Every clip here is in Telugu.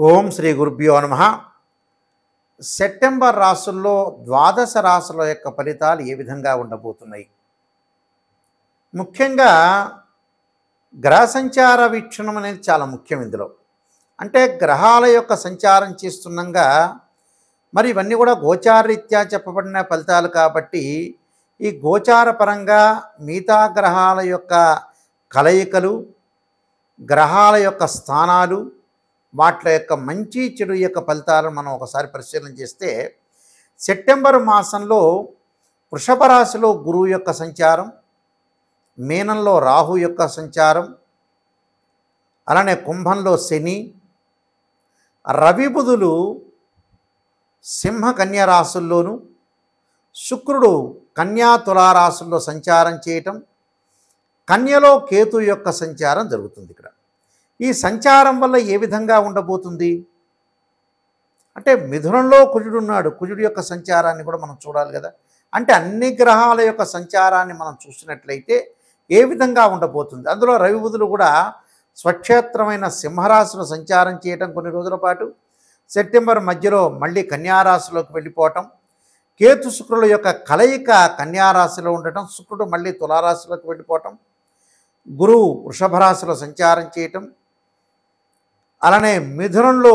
ఓం శ్రీ గురుభ్యో నమః. సెప్టెంబర్ రాసుల్లో ద్వాదశ రాసుల యొక్క ఫలితాలు ఏ విధంగా ఉండబోతున్నాయి? ముఖ్యంగా గ్రహ సంచార వీక్షణం అనేది చాలా ముఖ్యం ఇందులో. అంటే గ్రహాల యొక్క సంచారం చేస్తుండగా మరి ఇవన్నీ కూడా గోచారరీత్యా చెప్పబడిన ఫలితాలు కాబట్టి ఈ గోచార పరంగా మిగతా గ్రహాల యొక్క కలయికలు, గ్రహాల యొక్క స్థానాలు, వాటి యొక్క మంచి చెడు యొక్క ఫలితాలను మనం ఒకసారి పరిశీలన చేస్తే సెప్టెంబర్ మాసంలో వృషభ రాశిలో గురువు యొక్క సంచారం, మీనంలో రాహు యొక్క సంచారం, అలానే కుంభంలో శని, రవి బుధులు సింహ కన్యా రాశుల్లోనూ, శుక్రుడు కన్యా తులా రాశుల్లో సంచారం చేయటం, కన్యలో కేతు యొక్క సంచారం జరుగుతుంది. ఇక్కడ ఈ సంచారం వల్ల ఏ విధంగా ఉండబోతుంది అంటే మిథునంలో కుజుడు ఉన్నాడు. కుజుడు యొక్క సంచారాన్ని కూడా మనం చూడాలి కదా. అంటే అన్ని గ్రహాల యొక్క సంచారాన్ని మనం చూసినట్లయితే ఏ విధంగా ఉండబోతుంది. అందులో రవి బుధులు కూడా స్వక్షేత్రమైన సింహరాశిలో సంచారం చేయటం కొన్ని రోజుల పాటు, సెప్టెంబర్ మధ్యలో మళ్ళీ కన్యారాశిలోకి వెళ్ళిపోవటం, కేతు శుక్రుల యొక్క కలయిక కన్యారాశిలో ఉండటం, శుక్రుడు మళ్ళీ తులారాశిలోకి వెళ్ళిపోవటం, గురువు వృషభ రాశిలో సంచారం చేయటం, అలానే మిథునంలో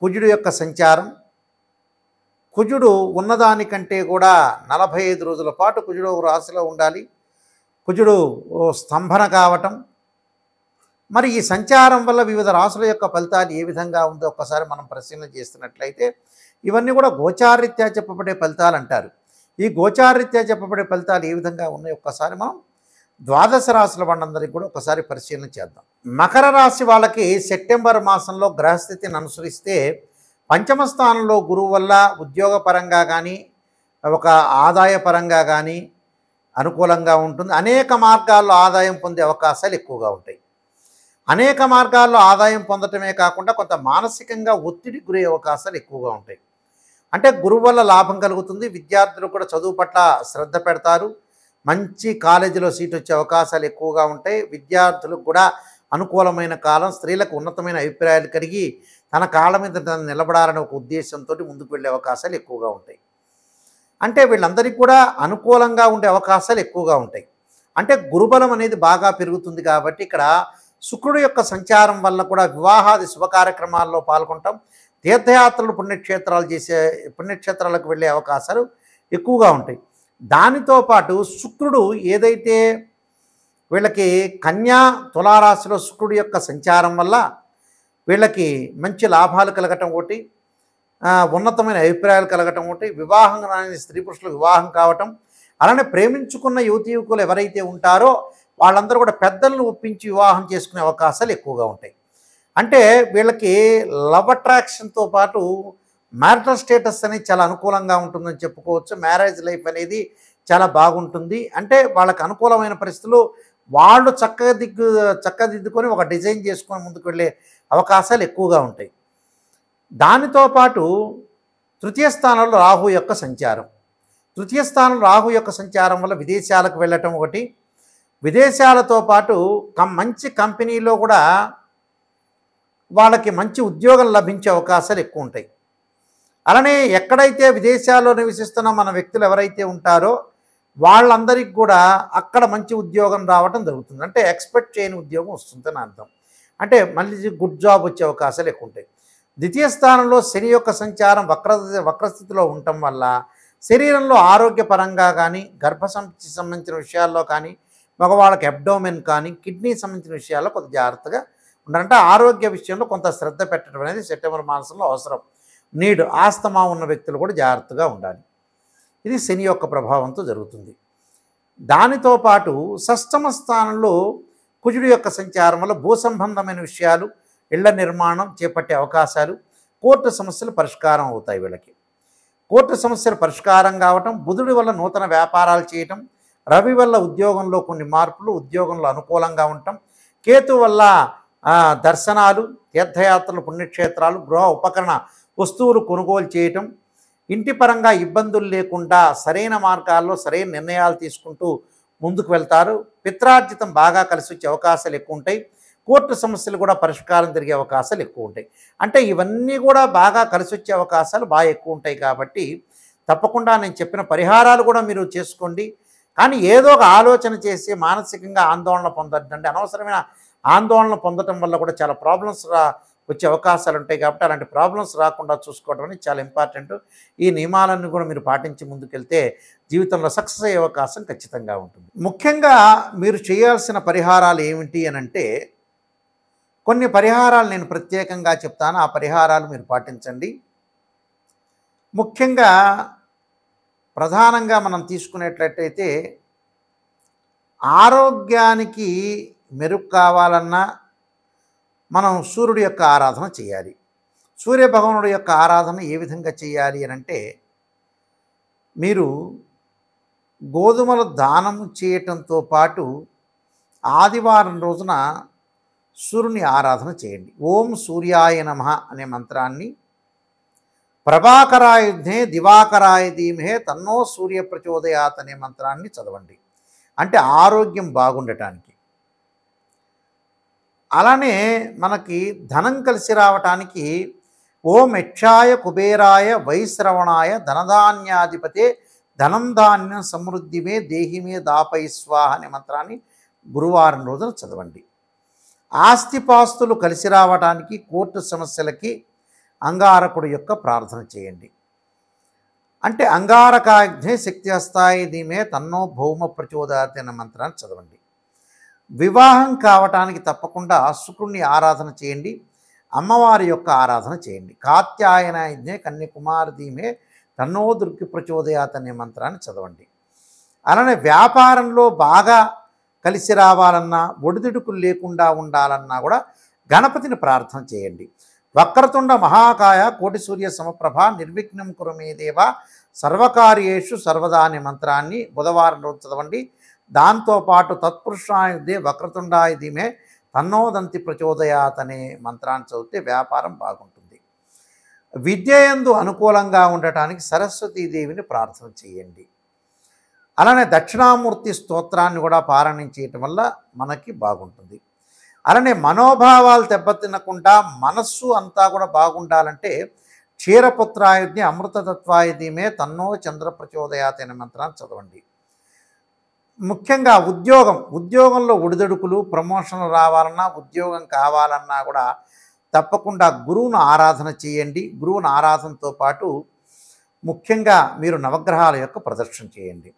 కుజుడు యొక్క సంచారం. కుజుడు ఉన్నదానికంటే కూడా 45 రోజుల పాటు కుజుడు రాశిలో ఉండాలి. కుజుడు స్తంభన కావటం. మరి ఈ సంచారం వల్ల వివిధ రాశుల యొక్క ఫలితాలు ఏ విధంగా ఉందో ఒక్కసారి మనం పరిశీలన చేస్తున్నట్లయితే ఇవన్నీ కూడా గోచారరీత్యా చెప్పబడే ఫలితాలు అంటారు. ఈ గోచారరీత్యా చెప్పబడే ఫలితాలు ఏ విధంగా ఉన్నాయో ఒక్కసారి మనం ద్వాదశ రాశుల వాళ్ళందరికీ కూడా ఒకసారి పరిశీలన చేద్దాం. మకర రాశి వాళ్ళకి సెప్టెంబర్ మాసంలో గ్రహస్థితిని అనుసరిస్తే పంచమ స్థానంలో గురువు వల్ల ఉద్యోగపరంగా కానీ ఒక ఆదాయపరంగా కానీ అనుకూలంగా ఉంటుంది. అనేక మార్గాల్లో ఆదాయం పొందే అవకాశాలు ఎక్కువగా ఉంటాయి. అనేక మార్గాల్లో ఆదాయం పొందటమే కాకుండా కొంత మానసికంగా ఒత్తిడికి గురే అవకాశాలు ఎక్కువగా ఉంటాయి. అంటే గురువు వల్ల లాభం కలుగుతుంది. విద్యార్థులు కూడా చదువు పట్ల శ్రద్ధ పెడతారు. మంచి కాలేజీలో సీట్ వచ్చే అవకాశాలు ఎక్కువగా ఉంటాయి. విద్యార్థులకు కూడా అనుకూలమైన కాలం. స్త్రీలకు ఉన్నతమైన అభిప్రాయాలు కలిగి తన కాళ్ళ మీద తను నిలబడాలనే ఒక ఉద్దేశంతో ముందుకు వెళ్ళే అవకాశాలు ఎక్కువగా ఉంటాయి. అంటే వీళ్ళందరికీ కూడా అనుకూలంగా ఉండే అవకాశాలు ఎక్కువగా ఉంటాయి. అంటే గురుబలం అనేది బాగా పెరుగుతుంది కాబట్టి ఇక్కడ శుక్రుడు యొక్క సంచారం వల్ల కూడా వివాహాది శుభ కార్యక్రమాల్లో పాల్గొనటం, తీర్థయాత్రలు పుణ్యక్షేత్రాలకు వెళ్ళే అవకాశాలు ఎక్కువగా ఉంటాయి. దానితో పాటు శుక్రుడు ఏదైతే వీళ్ళకి కన్యా తులారాశిలో శుక్రుడు యొక్క సంచారం వల్ల వీళ్ళకి మంచి లాభాలు కలగటం ఒకటి, ఉన్నతమైన అభిప్రాయాలు కలగటం ఒకటి, వివాహం రాని స్త్రీ పురుషులు వివాహం కావటం, అలానే ప్రేమించుకున్న యువతి యువకులు ఎవరైతే ఉంటారో వాళ్ళందరూ కూడా పెద్దలను ఒప్పించి వివాహం చేసుకునే అవకాశాలు ఎక్కువగా ఉంటాయి. అంటే వీళ్ళకి లవ్ అట్రాక్షన్తో పాటు మ్యారిటల్ స్టేటస్ అనేది చాలా అనుకూలంగా ఉంటుందని చెప్పుకోవచ్చు. మ్యారేజ్ లైఫ్ అనేది చాలా బాగుంటుంది. అంటే వాళ్ళకి అనుకూలమైన పరిస్థితులు వాళ్ళు చక్కదిద్దుకొని ఒక డిజైన్ చేసుకొని ముందుకు వెళ్ళే అవకాశాలు ఎక్కువగా ఉంటాయి. దానితో పాటు తృతీయ స్థానంలో రాహు యొక్క సంచారం. తృతీయ స్థానంలో రాహు యొక్క సంచారం వల్ల విదేశాలకు వెళ్ళటం ఒకటి, విదేశాలతో పాటు మంచి కంపెనీలో కూడా వాళ్ళకి మంచి ఉద్యోగం లభించే అవకాశాలు ఎక్కువ ఉంటాయి. అలానే ఎక్కడైతే విదేశాల్లో నివసిస్తున్న మన వ్యక్తులు ఎవరైతే ఉంటారో వాళ్ళందరికీ కూడా అక్కడ మంచి ఉద్యోగం రావటం జరుగుతుంది. అంటే ఎక్స్పెక్ట్ చేయని ఉద్యోగం వస్తుందని అర్థం. అంటే మళ్ళీ గుడ్ జాబ్ వచ్చే అవకాశాలు ఎక్కువ ఉంటాయి. ద్వితీయ స్థానంలో శని యొక్క సంచారం వక్రస్థితిలో ఉండటం వల్ల శరీరంలో ఆరోగ్యపరంగా కానీ, గర్భసంచి సంబంధించిన విషయాల్లో కానీ, మగవాళ్ళకి అబ్డోమెన్ కానీ, కిడ్నీ సంబంధించిన విషయాల్లో కొంత జాగ్రత్తగా ఉండాలంటే ఆరోగ్య విషయంలో కొంత శ్రద్ధ పెట్టడం అనేది సెప్టెంబర్ మాసంలో అవసరం. ఆస్తమా ఉన్న వ్యక్తులు కూడా జాగ్రత్తగా ఉండాలి. ఇది శని యొక్క ప్రభావంతో జరుగుతుంది. దానితో పాటు షష్టమ స్థానంలో కుజుడు యొక్క సంచారం వల్ల భూ సంబంధమైన విషయాలు, ఇళ్ల నిర్మాణం చేపట్టే అవకాశాలు, కోర్టు సమస్యలు పరిష్కారం అవుతాయి. వీళ్ళకి కోర్టు సమస్యలు పరిష్కారం కావటం, బుధుడి వల్ల నూతన వ్యాపారాలు చేయటం, రవి వల్ల ఉద్యోగంలో కొన్ని మార్పులు, ఉద్యోగంలో అనుకూలంగా ఉండటం, కేతు వల్ల దర్శనాలు, తీర్థయాత్రలు, పుణ్యక్షేత్రాలు, గృహ ఉపకరణ వస్తువులు కొనుగోలు చేయటం, ఇంటి పరంగా ఇబ్బందులు లేకుండా సరైన మార్గాల్లో సరైన నిర్ణయాలు తీసుకుంటూ ముందుకు వెళ్తారు. పిత్రార్జితం బాగా కలిసి వచ్చే అవకాశాలు ఎక్కువ ఉంటాయి. కోర్టు సమస్యలు కూడా పరిష్కారం జరిగే అవకాశాలు ఎక్కువ ఉంటాయి. అంటే ఇవన్నీ కూడా బాగా కలిసొచ్చే అవకాశాలు బాగా ఎక్కువ ఉంటాయి కాబట్టి తప్పకుండా నేను చెప్పిన పరిహారాలు కూడా మీరు చేసుకోండి. కానీ ఏదో ఒక ఆలోచన చేసి మానసికంగా ఆందోళన పొందొద్దండి. అనవసరమైన ఆందోళన పొందటం వల్ల కూడా చాలా ప్రాబ్లమ్స్ వచ్చే అవకాశాలు ఉంటాయి కాబట్టి అలాంటి ప్రాబ్లమ్స్ రాకుండా చూసుకోవడం అనేది చాలా ఇంపార్టెంట్. ఈ నియమాలన్నీ కూడా మీరు పాటించి ముందుకెళ్తే జీవితంలో సక్సెస్ అయ్యే అవకాశం ఖచ్చితంగా ఉంటుంది. ముఖ్యంగా మీరు చేయాల్సిన పరిహారాలు ఏమిటి అనంటే కొన్ని పరిహారాలు నేను ప్రత్యేకంగా చెప్తాను. ఆ పరిహారాలు మీరు పాటించండి. ముఖ్యంగా ప్రధానంగా మనం తీసుకునేటట్టయితే ఆరోగ్యానికి మెరుగు కావాలన్నా మనం సూర్యుడి యొక్క ఆరాధన చేయాలి. సూర్యభగవానుడి యొక్క ఆరాధన ఏ విధంగా చేయాలి అనంటే మీరు గోధుమల దానం చేయటంతో పాటు ఆదివారం రోజున సూర్యుని ఆరాధన చేయండి. ఓం సూర్యాయ నమః అనే మంత్రాన్ని ప్రభాకరాయుధే దివాకరాయ ధీమహే తన్నో సూర్య ప్రచోదయాత్ అనే మంత్రాన్ని చదవండి. అంటే ఆరోగ్యం బాగుండటానికి. అలానే మనకి ధనం కలిసి రావటానికి ఓం యక్షాయ కుబేరాయ వైశ్రవణాయ ధనధాన్యాధిపతే ధనం ధాన్యం సమృద్ధిమే దేహిమే దాపై స్వాహ అనే మంత్రాన్ని గురువారం రోజున చదవండి. ఆస్తిపాస్తులు కలిసి రావటానికి కోర్టు సమస్యలకి అంగారకుడు యొక్క ప్రార్థన చేయండి. అంటే అంగారకాగ్నే శక్తి హస్తాయి ధీమే తన్నో భౌమ ప్రచోదయాత్ అనే మంత్రాన్ని చదవండి. వివాహం కావటానికి తప్పకుండా శుక్రుణ్ణి ఆరాధన చేయండి. అమ్మవారి యొక్క ఆరాధన చేయండి. కాత్యాయనాయుధే కన్యకుమార్ ధీమే తన్నో దుర్గి ప్రచోదయాత్ అనే మంత్రాన్ని చదవండి. అలానే వ్యాపారంలో బాగా కలిసి రావాలన్నా ఒడిదుడుకులు లేకుండా ఉండాలన్నా కూడా గణపతిని ప్రార్థన చేయండి. వక్రతుండ మహాకాయ కోటి సూర్య సమప్రభ నిర్విఘ్నం కురు మే దేవ సర్వకార్యేషు సర్వదా అనే మంత్రాన్ని బుధవారం రోజు చదవండి. దాంతోపాటు తత్పురుషాయుధే వక్రతుండాయ ధీమే తన్నోదంతి ప్రచోదయాత్ అనే మంత్రాన్ని చదివితే వ్యాపారం బాగుంటుంది. విద్యయందు అనుకూలంగా ఉండటానికి సరస్వతీదేవిని ప్రార్థన చేయండి. అలానే దక్షిణామూర్తి స్తోత్రాన్ని కూడా పారాయణం చేయటం వల్ల మనకి బాగుంటుంది. అలానే మనోభావాలు దెబ్బతినకుండా మనస్సు అంతా కూడా బాగుండాలంటే క్షీరపుత్రాయుధి అమృతతత్వాయ ధీమే తన్నో చంద్ర ప్రచోదయాత్ అనే మంత్రాన్ని చదవండి. ముఖ్యంగా ఉద్యోగంలో ఒడిదొడుకులు ప్రమోషన్లు రావాలన్నా ఉద్యోగం కావాలన్నా కూడా తప్పకుండా గురువును ఆరాధన చేయండి. గురువును ఆరాధనతో పాటు ముఖ్యంగా మీరు నవగ్రహాల యొక్క ప్రదర్శన చేయండి.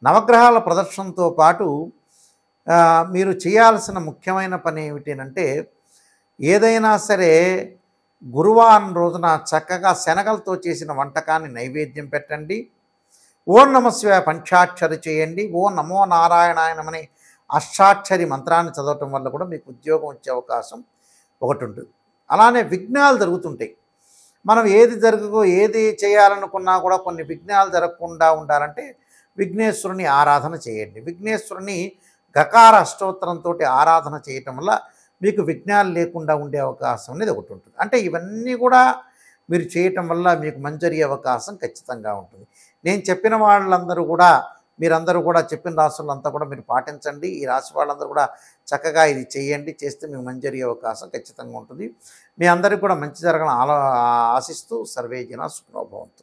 నవగ్రహాల ప్రదర్శనతో పాటు మీరు చేయాల్సిన ముఖ్యమైన పని ఏమిటంటే ఏదైనా సరే గురువారం రోజున చక్కగా శనగలతో చేసిన వంటకాన్ని నైవేద్యం పెట్టండి. ఓం నమశివాయ పంచాక్షరి చేయండి. ఓం నమో నారాయణాయనమనే అష్టాక్షరి మంత్రాన్ని చదవటం వల్ల కూడా మీకు ఉద్యోగం వచ్చే అవకాశం ఒకటి ఉంటుంది. అలానే విఘ్నాలు జరుగుతుంటాయి. మనం ఏది చేయాలనుకున్నా కూడా కొన్ని విఘ్నాలు జరగకుండా ఉండాలంటే విఘ్నేశ్వరుని ఆరాధన చేయండి. విఘ్నేశ్వరుని గకార అష్టోత్తరంతో ఆరాధన చేయటం వల్ల మీకు విఘ్నాలు లేకుండా ఉండే అవకాశం అనేది ఒకటి ఉంటుంది. అంటే ఇవన్నీ కూడా మీరు చేయటం వల్ల మీకు మంచి జరిగే అవకాశం ఖచ్చితంగా ఉంటుంది. నేను చెప్పిన వాళ్ళందరూ కూడా మీరందరూ కూడా చెప్పిన రాసులంతా కూడా మీరు పాటించండి. ఈ రాశి వాళ్ళందరూ కూడా చక్కగా ఇది చేయండి. చేస్తే మీకు మంచి జరిగే అవకాశం ఖచ్చితంగా ఉంటుంది. మీ అందరికీ కూడా మంచి జరగాలని ఆశిస్తూ సర్వే జన సుఖినో భవంతు.